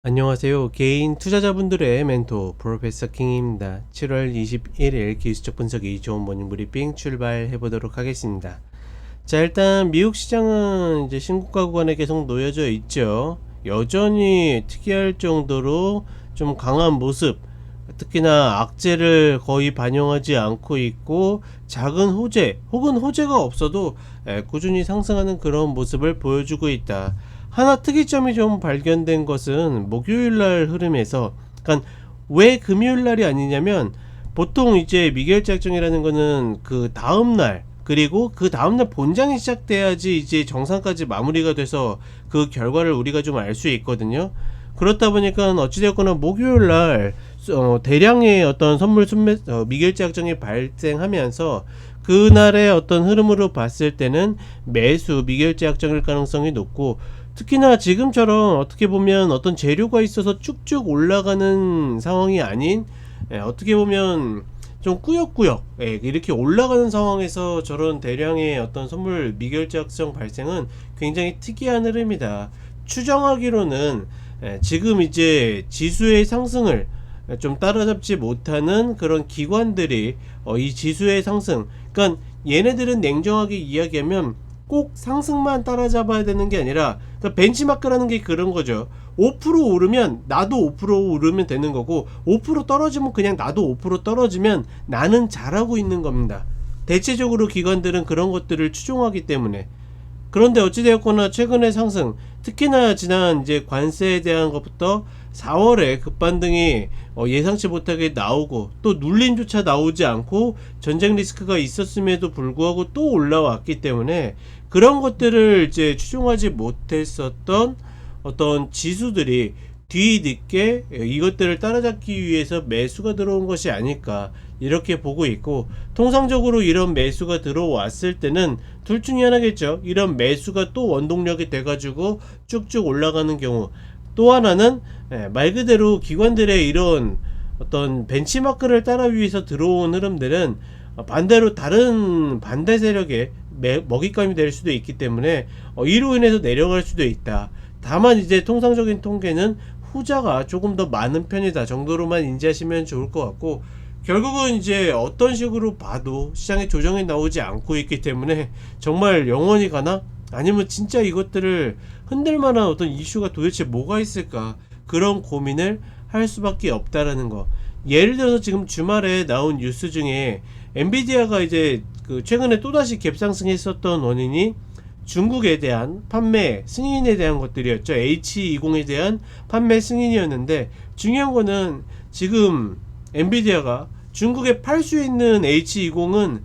안녕하세요. 개인 투자자분들의 멘토 프로페서 킹입니다. 7월 21일 기술적 분석이 좋은 모닝 브리핑 출발해 보도록 하겠습니다. 자, 일단 미국 시장은 이제 신고가 구간에 계속 놓여져 있죠. 여전히 특이할 정도로 좀 강한 모습, 특히나 악재를 거의 반영하지 않고 있고 작은 호재 혹은 호재가 없어도 꾸준히 상승하는 그런 모습을 보여주고 있다. 하나 특이점이 좀 발견된 것은 목요일날 흐름에서, 그러니까 왜 금요일날이 아니냐면, 보통 이제 미결제 약정이라는 거는 그 다음날, 그리고 그 다음날 본장이 시작돼야지 이제 정상까지 마무리가 돼서 그 결과를 우리가 좀 알 수 있거든요. 그렇다 보니까 어찌되었거나 목요일날 대량의 어떤 선물 순매 미결제 약정이 발생하면서 그날의 어떤 흐름으로 봤을 때는 매수 미결제 약정일 가능성이 높고, 특히나 지금처럼 어떻게 보면 어떤 재료가 있어서 쭉쭉 올라가는 상황이 아닌, 어떻게 보면 좀 꾸역꾸역 이렇게 올라가는 상황에서 저런 대량의 어떤 선물 미결제 약정 발생은 굉장히 특이한 흐름이다. 추정하기로는 지금 이제 지수의 상승을 좀 따라잡지 못하는 그런 기관들이 이 지수의 상승, 그러니까 얘네들은 냉정하게 이야기하면 꼭 상승만 따라잡아야 되는 게 아니라, 그러니까 벤치마크라는 게 그런 거죠. 5% 오르면 나도 5% 오르면 되는 거고, 5% 떨어지면 그냥 나도 5% 떨어지면 나는 잘하고 있는 겁니다. 대체적으로 기관들은 그런 것들을 추종하기 때문에. 그런데 어찌되었거나 최근의 상승, 특히나 지난 이제 관세에 대한 것부터 4월에 급반등이 예상치 못하게 나오고, 또 눌림조차 나오지 않고 전쟁 리스크가 있었음에도 불구하고 또 올라왔기 때문에, 그런 것들을 이제 추종하지 못했었던 어떤 지수들이 뒤늦게 이것들을 따라잡기 위해서 매수가 들어온 것이 아닐까, 이렇게 보고 있고, 통상적으로 이런 매수가 들어왔을 때는 둘 중에 하나겠죠. 이런 매수가 또 원동력이 돼가지고 쭉쭉 올라가는 경우, 또 하나는 말 그대로 기관들의 이런 어떤 벤치마크를 따라 위해서 들어온 흐름들은 반대로 다른 반대 세력의 먹잇감이 될 수도 있기 때문에 이로 인해서 내려갈 수도 있다. 다만 이제 통상적인 통계는 후자가 조금 더 많은 편이다 정도로만 인지하시면 좋을 것 같고, 결국은 이제 어떤 식으로 봐도 시장에 조정이 나오지 않고 있기 때문에 정말 영원히 가나? 아니면 진짜 이것들을 흔들만한 어떤 이슈가 도대체 뭐가 있을까, 그런 고민을 할 수밖에 없다라는 거. 예를 들어서 지금 주말에 나온 뉴스 중에 엔비디아가 이제 그 최근에 또다시 갭상승했었던 원인이 중국에 대한 판매 승인에 대한 것들이었죠. H20에 대한 판매 승인이었는데, 중요한 거는 지금 엔비디아가 중국에 팔 수 있는 H20은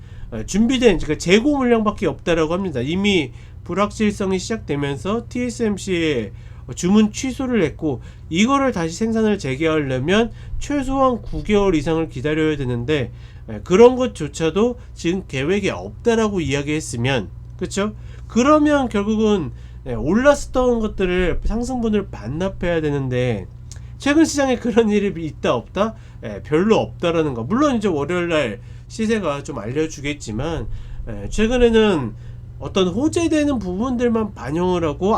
준비된, 그러니까 재고 물량밖에 없다라고 합니다. 이미 불확실성이 시작되면서 TSMC에 주문 취소를 했고, 이거를 다시 생산을 재개하려면 최소한 9개월 이상을 기다려야 되는데, 그런 것조차도 지금 계획에 없다라고 이야기했으면, 그쵸? 그러면 결국은 올랐었던 것들을 상승분을 반납해야 되는데, 최근 시장에 그런 일이 있다 없다? 별로 없다라는 거. 물론 이제 월요일날 시세가 좀 알려주겠지만, 최근에는 어떤 호재되는 부분들만 반영을 하고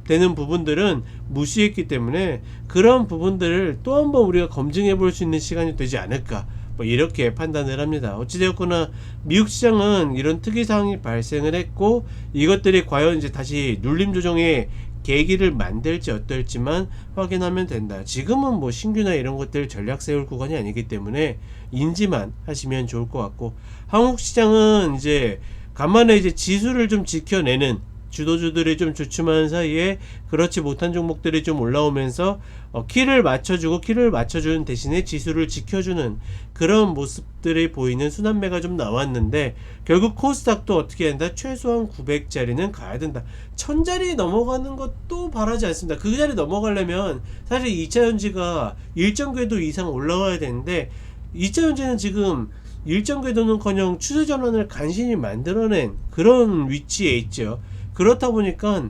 되는 부분들은 무시했기 때문에, 그런 부분들을 또 한번 우리가 검증해 볼 수 있는 시간이 되지 않을까, 뭐 이렇게 판단을 합니다. 어찌되었거나 미국 시장은 이런 특이사항이 발생을 했고, 이것들이 과연 이제 다시 눌림 조정의 계기를 만들지 어떨지만 확인하면 된다. 지금은 뭐 신규나 이런 것들 전략 세울 구간이 아니기 때문에 인지만 하시면 좋을 것 같고, 한국 시장은 이제 간만에 이제 지수를 좀 지켜내는, 주도주들이 좀 주춤하는 사이에 그렇지 못한 종목들이 좀 올라오면서 키를 맞춰주는 대신에 지수를 지켜주는 그런 모습들이 보이는 순환매가 좀 나왔는데, 결국 코스닥도 어떻게 한다? 최소한 900짜리는 가야 된다. 1000짜리 넘어가는 것도 바라지 않습니다. 그 자리 넘어가려면 사실 2차전지가 일정 궤도 이상 올라와야 되는데, 2차전지는 지금 일정 궤도는커녕 추세 전환을 간신히 만들어낸 그런 위치에 있죠. 그렇다 보니까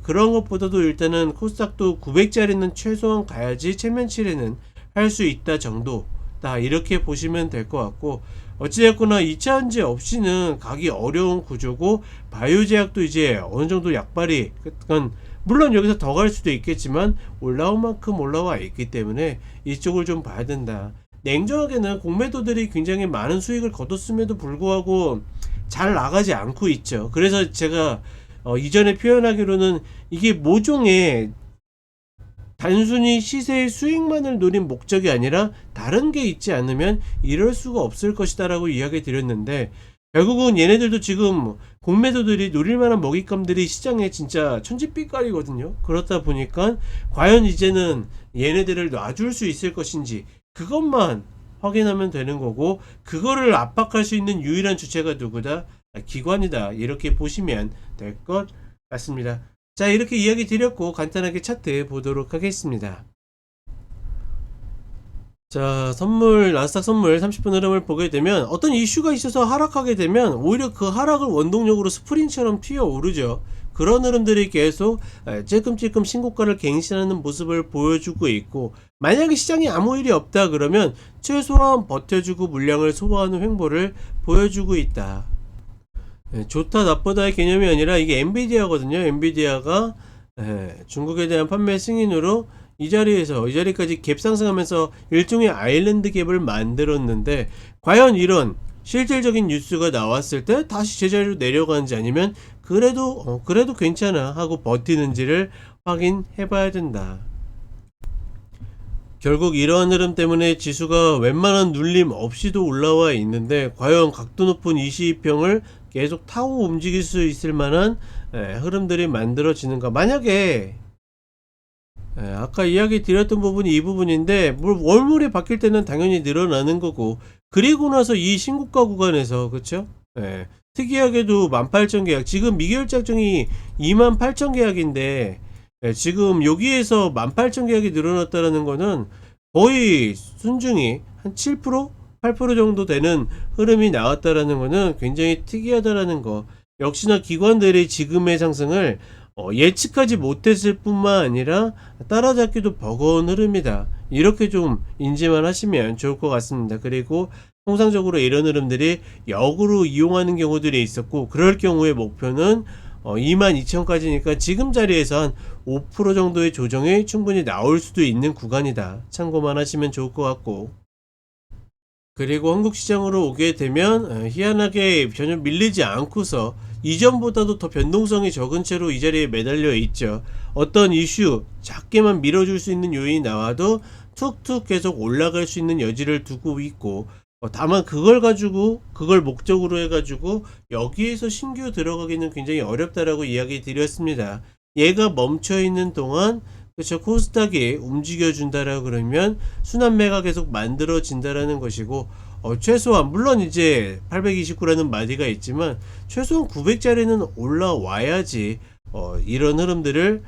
그런 것보다도 일단은 코스닥도 900짜리는 최소한 가야지 체면치레는 할 수 있다 정도다, 이렇게 보시면 될 것 같고, 어찌됐거나 2차전지 없이는 가기 어려운 구조고, 바이오제약도 이제 어느 정도 약발이, 그러니까 물론 여기서 더 갈 수도 있겠지만 올라온 만큼 올라와 있기 때문에 이쪽을 좀 봐야 된다. 냉정하게는 공매도들이 굉장히 많은 수익을 거뒀음에도 불구하고 잘 나가지 않고 있죠. 그래서 제가 이전에 표현하기로는 이게 모종의 단순히 시세의 수익만을 노린 목적이 아니라 다른 게 있지 않으면 이럴 수가 없을 것이다 라고 이야기 드렸는데, 결국은 얘네들도 지금 공매도들이 노릴만한 먹잇감들이 시장에 진짜 천지빛깔이거든요. 그렇다 보니까 과연 이제는 얘네들을 놔줄 수 있을 것인지 그것만 확인하면 되는 거고, 그거를 압박할 수 있는 유일한 주체가 누구다? 기관이다. 이렇게 보시면 될 것 같습니다. 자, 이렇게 이야기 드렸고 간단하게 차트 보도록 하겠습니다. 자, 나스닥 선물 30분 흐름을 보게 되면 어떤 이슈가 있어서 하락하게 되면 오히려 그 하락을 원동력으로 스프링처럼 튀어오르죠. 그런 흐름들이 계속 찔끔찔끔 신고가를 갱신하는 모습을 보여주고 있고, 만약에 시장에 아무 일이 없다 그러면 최소한 버텨주고 물량을 소화하는 횡보를 보여주고 있다. 좋다 나쁘다의 개념이 아니라 이게 엔비디아거든요. 엔비디아가 중국에 대한 판매 승인으로 이 자리까지 갭 상승하면서 일종의 아일랜드 갭을 만들었는데, 과연 이런 실질적인 뉴스가 나왔을 때 다시 제자리로 내려가는지 아니면 그래도 괜찮아 하고 버티는지를 확인해 봐야 된다. 결국 이러한 흐름 때문에 지수가 웬만한 눌림 없이도 올라와 있는데, 과연 각도 높은 22평을 계속 타고 움직일 수 있을 만한 흐름들이 만들어지는가. 만약에 아까 이야기 드렸던 부분이 이 부분인데, 월물이 바뀔 때는 당연히 늘어나는 거고, 그리고 나서 이 신고가 구간에서 그쵸? 특이하게도 18,000 계약, 지금 미결작정이 28,000 계약인데 지금 여기에서 18,000 계약이 늘어났다는 거는 거의 순중이 한 7%? 8% 정도 되는 흐름이 나왔다라는 거는 굉장히 특이하다라는 거. 역시나 기관들이 지금의 상승을 예측하지 못했을 뿐만 아니라 따라잡기도 버거운 흐름이다. 이렇게 좀 인지만 하시면 좋을 것 같습니다. 그리고 통상적으로 이런 흐름들이 역으로 이용하는 경우들이 있었고, 그럴 경우에 목표는 22,000까지니까 지금 자리에서 한 5% 정도의 조정이 충분히 나올 수도 있는 구간이다. 참고만 하시면 좋을 것 같고, 그리고 한국 시장으로 오게 되면 희한하게 전혀 밀리지 않고서 이전보다도 더 변동성이 적은 채로 이 자리에 매달려 있죠. 어떤 이슈 작게만 밀어줄 수 있는 요인이 나와도 툭툭 계속 올라갈 수 있는 여지를 두고 있고, 다만 그걸 목적으로 해가지고 여기에서 신규 들어가기는 굉장히 어렵다라고 이야기 드렸습니다. 얘가 멈춰있는 동안 그렇죠, 코스닥이 움직여준다라 그러면 순환매가 계속 만들어진다라는 것이고, 최소한 물론 이제 829라는 마디가 있지만 최소한 900짜리는 올라와야지 이런 흐름들을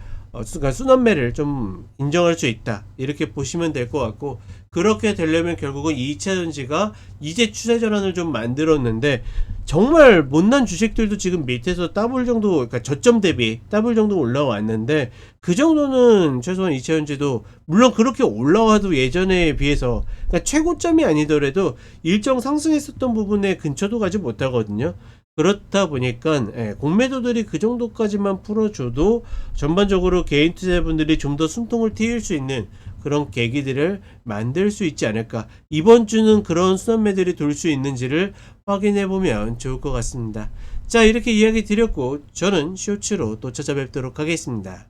순환매를 좀 인정할 수 있다, 이렇게 보시면 될 것 같고, 그렇게 되려면 결국은 2차전지가 이제 추세 전환을 좀 만들었는데, 정말 못난 주식들도 지금 밑에서 더블 정도, 그러니까 저점 대비 더블 정도 올라왔는데, 그 정도는 최소한 2차전지도 물론 그렇게 올라와도 예전에 비해서, 그러니까 최고점이 아니더라도 일정 상승했었던 부분에 근처도 가지 못하거든요. 그렇다 보니까 공매도들이 그 정도까지만 풀어줘도 전반적으로 개인 투자자분들이 좀 더 숨통을 트일 수 있는 그런 계기들을 만들 수 있지 않을까. 이번 주는 그런 순환매들이 돌 수 있는지를 확인해 보면 좋을 것 같습니다. 자, 이렇게 이야기 드렸고 저는 쇼츠로 또 찾아뵙도록 하겠습니다.